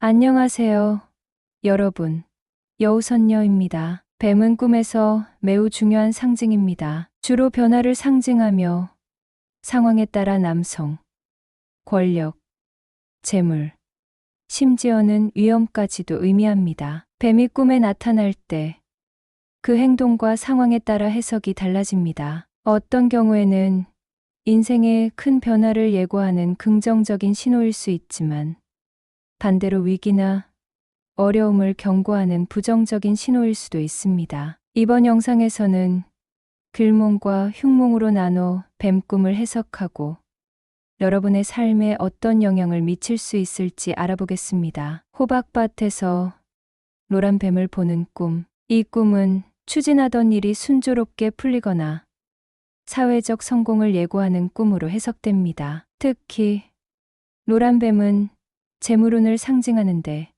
안녕하세요, 여러분. 여우선녀입니다. 뱀은 꿈에서 매우 중요한 상징입니다. 주로 변화를 상징하며 상황에 따라 남성, 권력, 재물, 심지어는 위험까지도 의미합니다. 뱀이 꿈에 나타날 때 그 행동과 상황에 따라 해석이 달라집니다. 어떤 경우에는 인생의 큰 변화를 예고하는 긍정적인 신호일 수 있지만, 반대로 위기나 어려움을 경고하는 부정적인 신호일 수도 있습니다. 이번 영상에서는 글몽과 흉몽으로 나눠 뱀 꿈을 해석하고 여러분의 삶에 어떤 영향을 미칠 수 있을지 알아보겠습니다. 호박밭에서 노란 뱀을 보는 꿈. 이 꿈은 추진하던 일이 순조롭게 풀리거나 사회적 성공을 예고하는 꿈으로 해석됩니다. 특히 노란 뱀은 재물운을 상징하는데,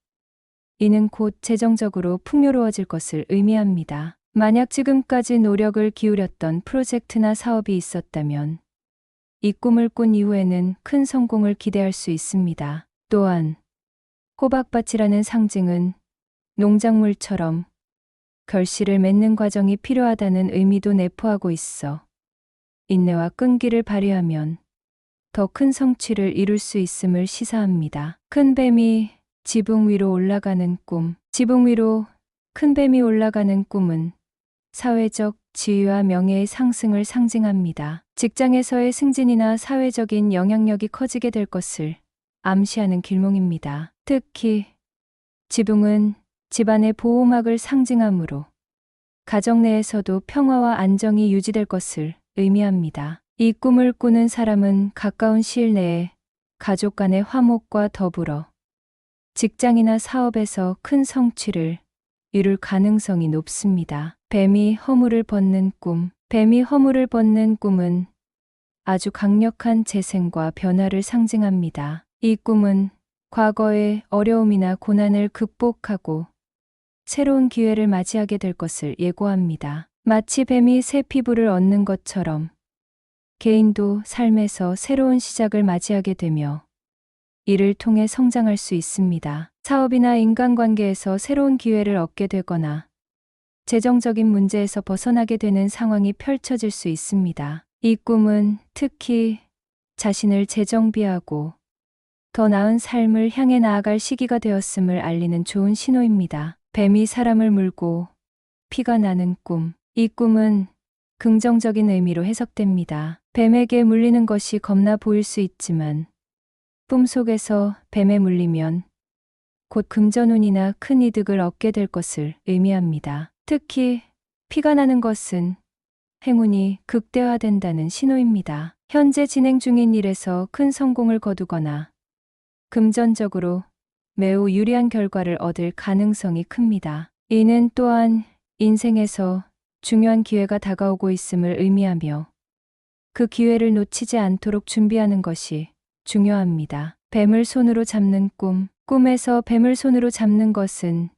이는 곧 재정적으로 풍요로워질 것을 의미합니다. 만약 지금까지 노력을 기울였던 프로젝트나 사업이 있었다면 이 꿈을 꾼 이후에는 큰 성공을 기대할 수 있습니다. 또한 호박밭이라는 상징은 농작물처럼 결실을 맺는 과정이 필요하다는 의미도 내포하고 있어 인내와 끈기를 발휘하면 더 큰 성취를 이룰 수 있음을 시사합니다. 큰 뱀이 지붕 위로 올라가는 꿈. 지붕 위로 큰 뱀이 올라가는 꿈은 사회적 지위와 명예의 상승을 상징합니다. 직장에서의 승진이나 사회적인 영향력이 커지게 될 것을 암시하는 길몽입니다. 특히 지붕은 집안의 보호막을 상징하므로 가정 내에서도 평화와 안정이 유지될 것을 의미합니다. 이 꿈을 꾸는 사람은 가까운 시일 내에 가족 간의 화목과 더불어 직장이나 사업에서 큰 성취를 이룰 가능성이 높습니다. 뱀이 허물을 벗는 꿈. 뱀이 허물을 벗는 꿈은 아주 강력한 재생과 변화를 상징합니다. 이 꿈은 과거의 어려움이나 고난을 극복하고 새로운 기회를 맞이하게 될 것을 예고합니다. 마치 뱀이 새 피부를 얻는 것처럼 개인도 삶에서 새로운 시작을 맞이하게 되며 이를 통해 성장할 수 있습니다. 사업이나 인간관계에서 새로운 기회를 얻게 되거나 재정적인 문제에서 벗어나게 되는 상황이 펼쳐질 수 있습니다. 이 꿈은 특히 자신을 재정비하고 더 나은 삶을 향해 나아갈 시기가 되었음을 알리는 좋은 신호입니다. 뱀이 사람을 물고 피가 나는 꿈. 이 꿈은 긍정적인 의미로 해석됩니다. 뱀에게 물리는 것이 겁나 보일 수 있지만 꿈속에서 뱀에 물리면 곧 금전운이나 큰 이득을 얻게 될 것을 의미합니다. 특히 피가 나는 것은 행운이 극대화된다는 신호입니다. 현재 진행 중인 일에서 큰 성공을 거두거나 금전적으로 매우 유리한 결과를 얻을 가능성이 큽니다. 이는 또한 인생에서 중요한 기회가 다가오고 있음을 의미하며 그 기회를 놓치지 않도록 준비하는 것이 중요합니다. 뱀을 손으로 잡는 꿈. 꿈에서 뱀을 손으로 잡는 것은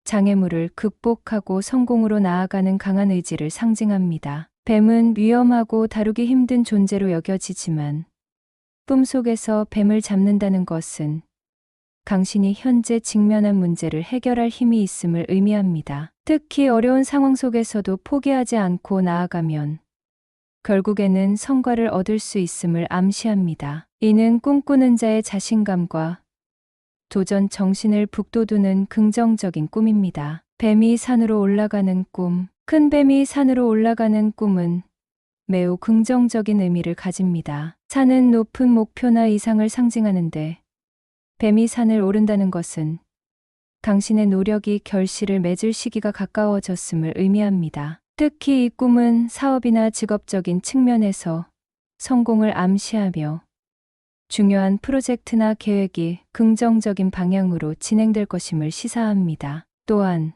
장애물을 극복하고 성공으로 나아가는 강한 의지를 상징합니다. 뱀은 위험하고 다루기 힘든 존재로 여겨지지만 꿈속에서 뱀을 잡는다는 것은 당신이 현재 직면한 문제를 해결할 힘이 있음을 의미합니다. 특히 어려운 상황 속에서도 포기하지 않고 나아가면 결국에는 성과를 얻을 수 있음을 암시합니다. 이는 꿈꾸는 자의 자신감과 도전 정신을 북돋우는 긍정적인 꿈입니다. 뱀이 산으로 올라가는 꿈. 큰 뱀이 산으로 올라가는 꿈은 매우 긍정적인 의미를 가집니다. 산은 높은 목표나 이상을 상징하는데, 뱀이 산을 오른다는 것은 당신의 노력이 결실을 맺을 시기가 가까워졌음을 의미합니다. 특히 이 꿈은 사업이나 직업적인 측면에서 성공을 암시하며 중요한 프로젝트나 계획이 긍정적인 방향으로 진행될 것임을 시사합니다. 또한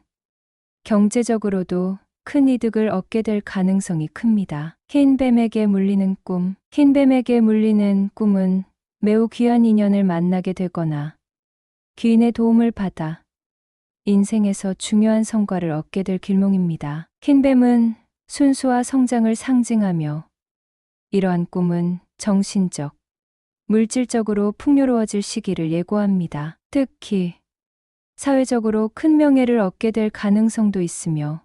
경제적으로도 큰 이득을 얻게 될 가능성이 큽니다. 흰 뱀에게 물리는 꿈. 흰 뱀에게 물리는 꿈은 매우 귀한 인연을 만나게 되거나 귀인의 도움을 받아 인생에서 중요한 성과를 얻게 될 길몽입니다. 흰 뱀은 순수와 성장을 상징하며 이러한 꿈은 정신적, 물질적으로 풍요로워질 시기를 예고합니다. 특히 사회적으로 큰 명예를 얻게 될 가능성도 있으며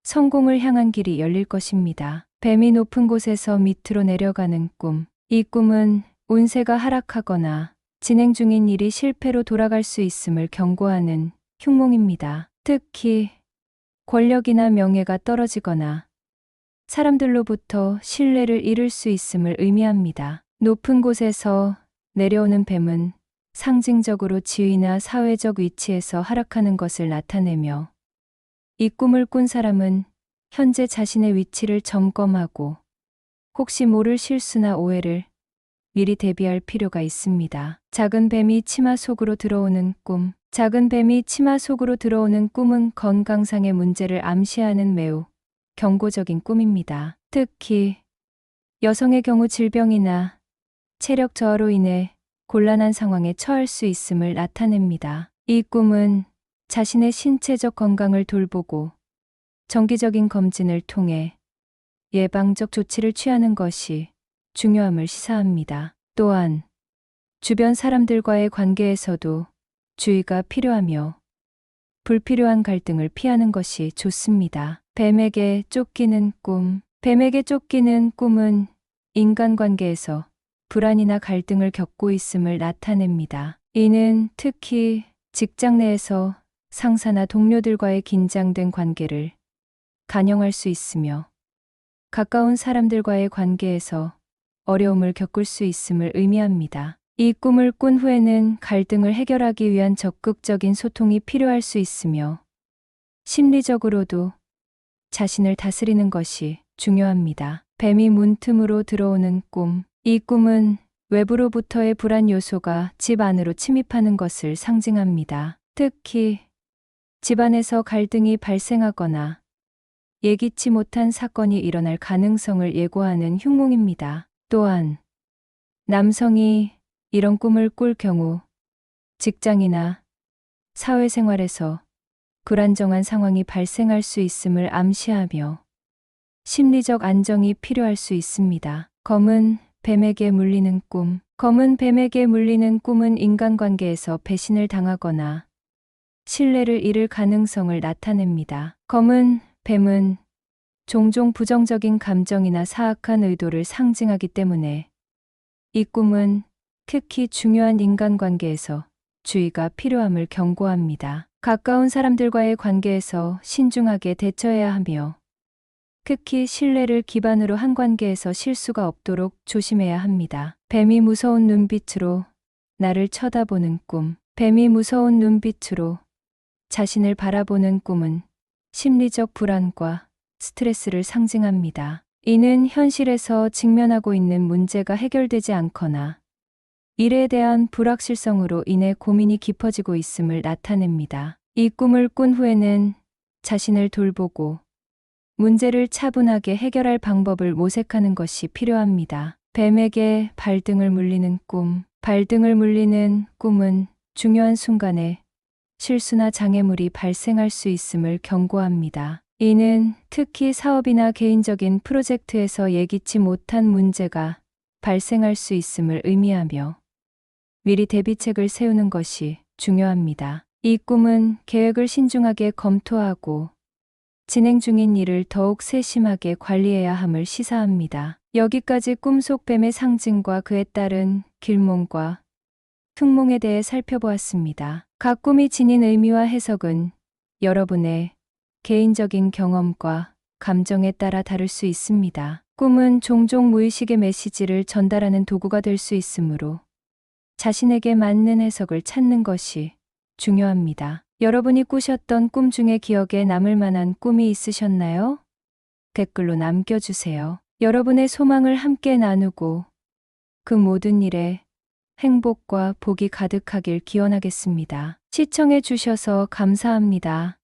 성공을 향한 길이 열릴 것입니다. 뱀이 높은 곳에서 밑으로 내려가는 꿈. 이 꿈은 운세가 하락하거나 진행 중인 일이 실패로 돌아갈 수 있음을 경고하는 흉몽입니다. 특히 권력이나 명예가 떨어지거나 사람들로부터 신뢰를 잃을 수 있음을 의미합니다. 높은 곳에서 내려오는 뱀은 상징적으로 지위나 사회적 위치에서 하락하는 것을 나타내며 이 꿈을 꾼 사람은 현재 자신의 위치를 점검하고 혹시 모를 실수나 오해를 미리 대비할 필요가 있습니다. 작은 뱀이 치마 속으로 들어오는 꿈. 작은 뱀이 치마 속으로 들어오는 꿈은 건강상의 문제를 암시하는 매우 경고적인 꿈입니다. 특히 여성의 경우 질병이나 체력 저하로 인해 곤란한 상황에 처할 수 있음을 나타냅니다. 이 꿈은 자신의 신체적 건강을 돌보고 정기적인 검진을 통해 예방적 조치를 취하는 것이 중요함을 시사합니다. 또한 주변 사람들과의 관계에서도 주의가 필요하며 불필요한 갈등을 피하는 것이 좋습니다. 뱀에게 쫓기는 꿈. 뱀에게 쫓기는 꿈은 인간관계에서 불안이나 갈등을 겪고 있음을 나타냅니다. 이는 특히 직장 내에서 상사나 동료들과의 긴장된 관계를 간영할 수 있으며 가까운 사람들과의 관계에서 어려움을 겪을 수 있음을 의미합니다. 이 꿈을 꾼 후에는 갈등을 해결하기 위한 적극적인 소통이 필요할 수 있으며 심리적으로도 자신을 다스리는 것이 중요합니다. 뱀이 문틈으로 들어오는 꿈. 이 꿈은 외부로부터의 불안 요소가 집 안으로 침입하는 것을 상징합니다. 특히 집안에서 갈등이 발생하거나 예기치 못한 사건이 일어날 가능성을 예고하는 흉몽입니다. 또한 남성이 이런 꿈을 꿀 경우 직장이나 사회생활에서 불안정한 상황이 발생할 수 있음을 암시하며 심리적 안정이 필요할 수 있습니다. 검은 뱀에게 물리는 꿈. 검은 뱀에게 물리는 꿈은 인간관계에서 배신을 당하거나 신뢰를 잃을 가능성을 나타냅니다. 검은 뱀은 종종 부정적인 감정이나 사악한 의도를 상징하기 때문에 이 꿈은 특히 중요한 인간관계에서 주의가 필요함을 경고합니다. 가까운 사람들과의 관계에서 신중하게 대처해야 하며 특히 신뢰를 기반으로 한 관계에서 실수가 없도록 조심해야 합니다. 뱀이 무서운 눈빛으로 나를 쳐다보는 꿈. 뱀이 무서운 눈빛으로 자신을 바라보는 꿈은 심리적 불안과 스트레스를 상징합니다. 이는 현실에서 직면하고 있는 문제가 해결되지 않거나 일에 대한 불확실성으로 인해 고민이 깊어지고 있음을 나타냅니다. 이 꿈을 꾼 후에는 자신을 돌보고 문제를 차분하게 해결할 방법을 모색하는 것이 필요합니다. 뱀에게 발등을 물리는 꿈. 발등을 물리는 꿈은 중요한 순간에 실수나 장애물이 발생할 수 있음을 경고합니다. 이는 특히 사업이나 개인적인 프로젝트에서 예기치 못한 문제가 발생할 수 있음을 의미하며 미리 대비책을 세우는 것이 중요합니다. 이 꿈은 계획을 신중하게 검토하고 진행 중인 일을 더욱 세심하게 관리해야 함을 시사합니다. 여기까지 꿈속 뱀의 상징과 그에 따른 길몽과 흉몽에 대해 살펴보았습니다. 각 꿈이 지닌 의미와 해석은 여러분의 개인적인 경험과 감정에 따라 다를 수 있습니다. 꿈은 종종 무의식의 메시지를 전달하는 도구가 될 수 있으므로 자신에게 맞는 해석을 찾는 것이 중요합니다. 여러분이 꾸셨던 꿈 중에 기억에 남을 만한 꿈이 있으셨나요? 댓글로 남겨주세요. 여러분의 소망을 함께 나누고 그 모든 일에 행복과 복이 가득하길 기원하겠습니다. 시청해 주셔서 감사합니다.